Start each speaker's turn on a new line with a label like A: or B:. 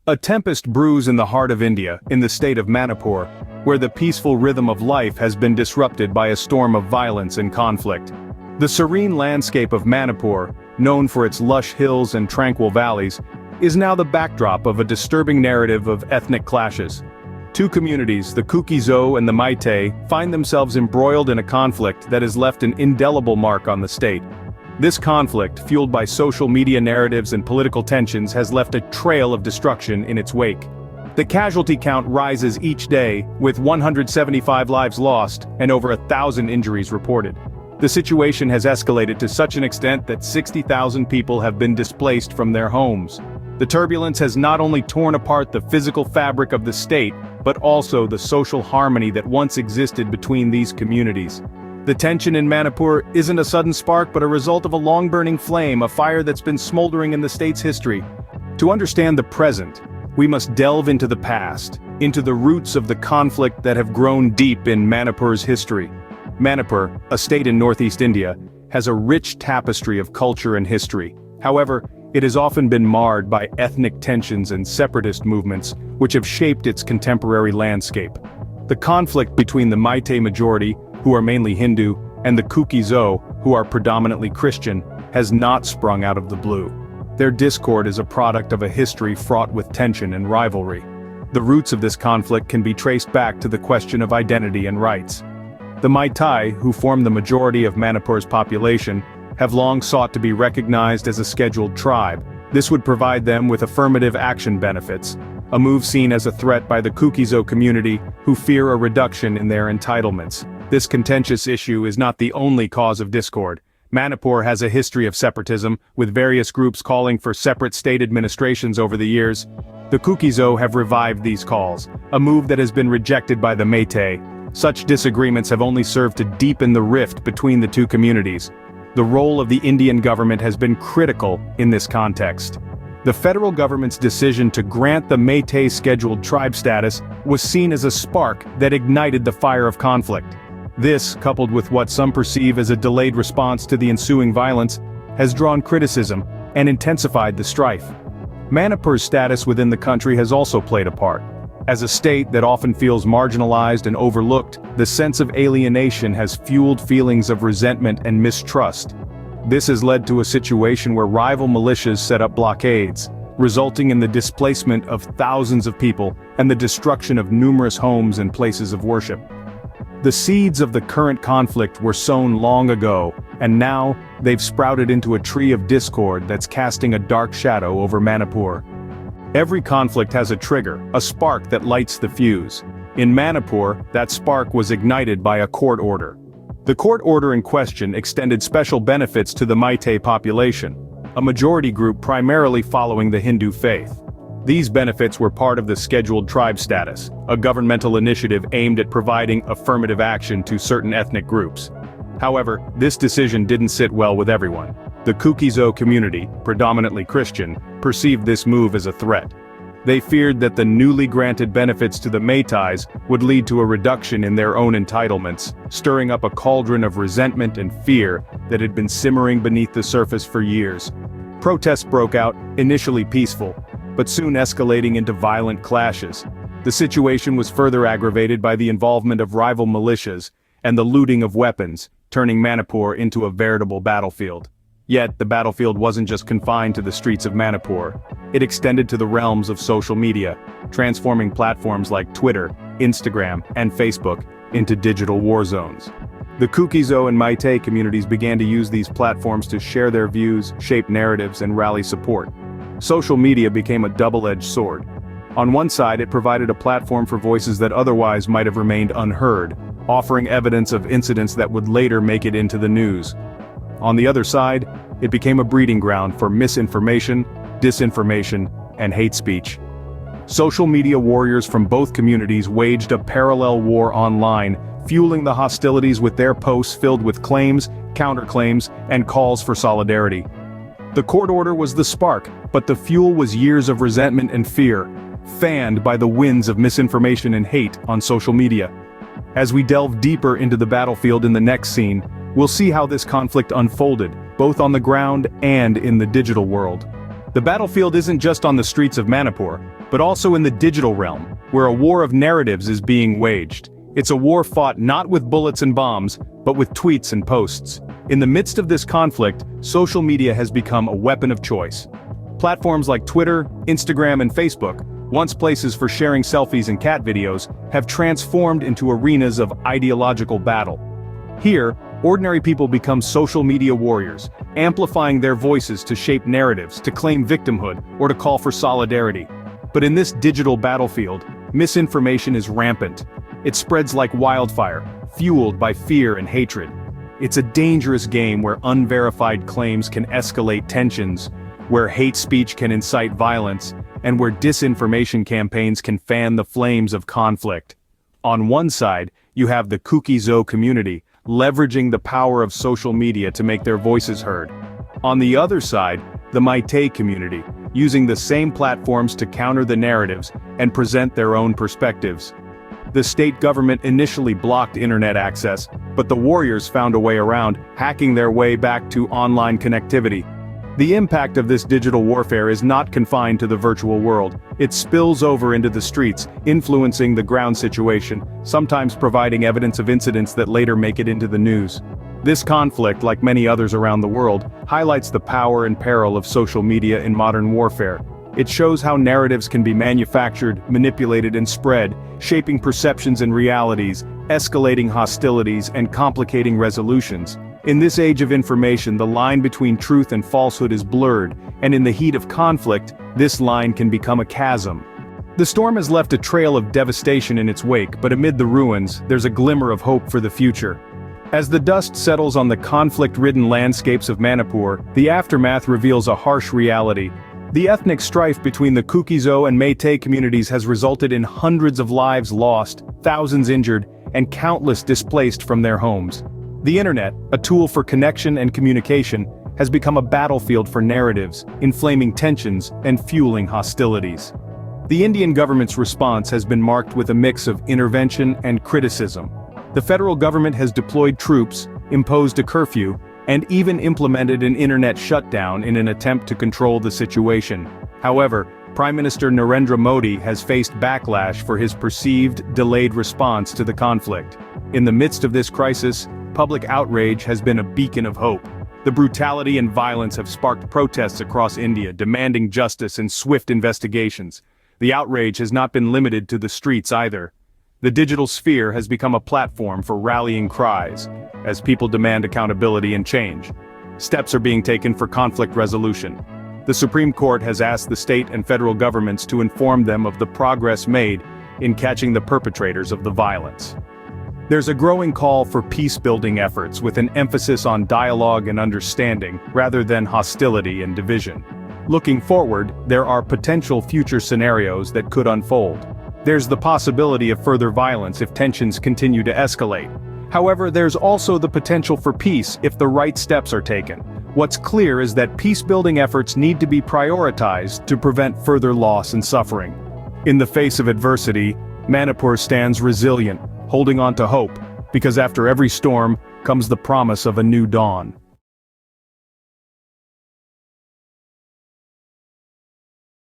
A: A tempest brews in the heart of India, in the state of Manipur, where the peaceful rhythm of life has been disrupted by a storm of violence and conflict. The serene landscape of Manipur, known for its lush hills and tranquil valleys, is now the backdrop of a disturbing narrative of ethnic clashes. Two communities, the Kuki and the Meitei, find themselves embroiled in a conflict that has left an indelible mark on the state. This conflict, fueled by social media narratives and political tensions, has left a trail of destruction in its wake. The casualty count rises each day, with 175 lives lost and over 1,000 injuries reported. The situation has escalated to such an extent that 60,000 people have been displaced from their homes. The turbulence has not only torn apart the physical fabric of the state, but also the social harmony that once existed between these communities. The tension in Manipur isn't a sudden spark but a result of a long-burning flame, a fire that's been smoldering in the state's history. To understand the present, we must delve into the past, into the roots of the conflict that have grown deep in Manipur's history. Manipur, a state in northeast India, has a rich tapestry of culture and history. However, it has often been marred by ethnic tensions and separatist movements, which have shaped its contemporary landscape. The conflict between the Meitei majority, who are mainly Hindu, and the Kuki, who are predominantly Christian, has not sprung out of the blue. Their discord is a product of a history fraught with tension and rivalry. The roots of this conflict can be traced back to the question of identity and rights. The Meitei, who form the majority of Manipur's population, have long sought to be recognized as a scheduled tribe. This would provide them with affirmative action benefits, a move seen as a threat by the Kuki community, who fear a reduction in their entitlements. This contentious issue is not the only cause of discord. Manipur has a history of separatism, with various groups calling for separate state administrations over the years. The Kuki have revived these calls, a move that has been rejected by the Meitei. Such disagreements have only served to deepen the rift between the two communities. The role of the Indian government has been critical in this context. The federal government's decision to grant the Meitei scheduled tribe status was seen as a spark that ignited the fire of conflict. This, coupled with what some perceive as a delayed response to the ensuing violence, has drawn criticism and intensified the strife. Manipur's status within the country has also played a part. As a state that often feels marginalized and overlooked, the sense of alienation has fueled feelings of resentment and mistrust. This has led to a situation where rival militias set up blockades, resulting in the displacement of thousands of people and the destruction of numerous homes and places of worship. The seeds of the current conflict were sown long ago, and now they've sprouted into a tree of discord that's casting a dark shadow over Manipur. Every conflict has a trigger, a spark that lights the fuse. In Manipur, that spark was ignited by a court order. The court order in question extended special benefits to the Meitei population, a majority group primarily following the Hindu faith. These benefits were part of the scheduled tribe status, a governmental initiative aimed at providing affirmative action to certain ethnic groups. However, this decision didn't sit well with everyone. The Kuki community, predominantly Christian, perceived this move as a threat. They feared that the newly granted benefits to the Meiteis would lead to a reduction in their own entitlements, stirring up a cauldron of resentment and fear that had been simmering beneath the surface for years. Protests broke out, initially peaceful, but soon escalating into violent clashes. The situation was further aggravated by the involvement of rival militias and the looting of weapons, turning Manipur into a veritable battlefield. Yet, the battlefield wasn't just confined to the streets of Manipur. It extended to the realms of social media, transforming platforms like Twitter, Instagram, and Facebook into digital war zones. The Kuki and Meitei communities began to use these platforms to share their views, shape narratives, and rally support. Social media became a double-edged sword. On one side, it provided a platform for voices that otherwise might have remained unheard, offering evidence of incidents that would later make it into the news. On the other side, it became a breeding ground for misinformation, disinformation, and hate speech. Social media warriors from both communities waged a parallel war online, fueling the hostilities with their posts filled with claims, counterclaims, and calls for solidarity. The court order was the spark, but the fuel was years of resentment and fear, fanned by the winds of misinformation and hate on social media. As we delve deeper into the battlefield in the next scene, we'll see how this conflict unfolded, both on the ground and in the digital world. The battlefield isn't just on the streets of Manipur. but also in the digital realm, where a war of narratives is being waged. It's a war fought not with bullets and bombs, but with tweets and posts. In the midst of this conflict, social media has become a weapon of choice. Platforms like Twitter, Instagram, and Facebook, once places for sharing selfies and cat videos, have transformed into arenas of ideological battle. Here, ordinary people become social media warriors, amplifying their voices to shape narratives, to claim victimhood, or to call for solidarity. But in this digital battlefield, misinformation is rampant. It spreads like wildfire, fueled by fear and hatred. It's a dangerous game where unverified claims can escalate tensions, where hate speech can incite violence, and where disinformation campaigns can fan the flames of conflict. On one side, you have the Kuki community, leveraging the power of social media to make their voices heard. On the other side, the Meitei community, using the same platforms to counter the narratives and present their own perspectives. The state government initially blocked internet access, but the warriors found a way around, hacking their way back to online connectivity. The impact of this digital warfare is not confined to the virtual world. It spills over into the streets, influencing the ground situation, sometimes providing evidence of incidents that later make it into the news. This conflict, like many others around the world, highlights the power and peril of social media in modern warfare. It shows how narratives can be manufactured, manipulated, and spread, shaping perceptions and realities, escalating hostilities, and complicating resolutions. In this age of information, the line between truth and falsehood is blurred, and in the heat of conflict, this line can become a chasm. The storm has left a trail of devastation in its wake, but amid the ruins, there's a glimmer of hope for the future. As the dust settles on the conflict-ridden landscapes of Manipur, the aftermath reveals a harsh reality. The ethnic strife between the Kuki and Meitei communities has resulted in hundreds of lives lost, thousands injured, and countless displaced from their homes. The internet, a tool for connection and communication, has become a battlefield for narratives, inflaming tensions and fueling hostilities. The Indian government's response has been marked with a mix of intervention and criticism. The federal government has deployed troops, imposed a curfew, and even implemented an internet shutdown in an attempt to control the situation. However, Prime Minister Narendra Modi has faced backlash for his perceived delayed response to the conflict. In the midst of this crisis, public outrage has been a beacon of hope. The brutality and violence have sparked protests across India demanding justice and swift investigations. The outrage has not been limited to the streets either. The digital sphere has become a platform for rallying cries, as people demand accountability and change. Steps are being taken for conflict resolution. The Supreme Court has asked the state and federal governments to inform them of the progress made in catching the perpetrators of the violence. There's a growing call for peace-building efforts with an emphasis on dialogue and understanding, rather than hostility and division. Looking forward, there are potential future scenarios that could unfold. There's the possibility of further violence if tensions continue to escalate. However, there's also the potential for peace if the right steps are taken. What's clear is that peace-building efforts need to be prioritized to prevent further loss and suffering. In the face of adversity, Manipur stands resilient, holding on to hope, because after every storm comes the promise of a new dawn.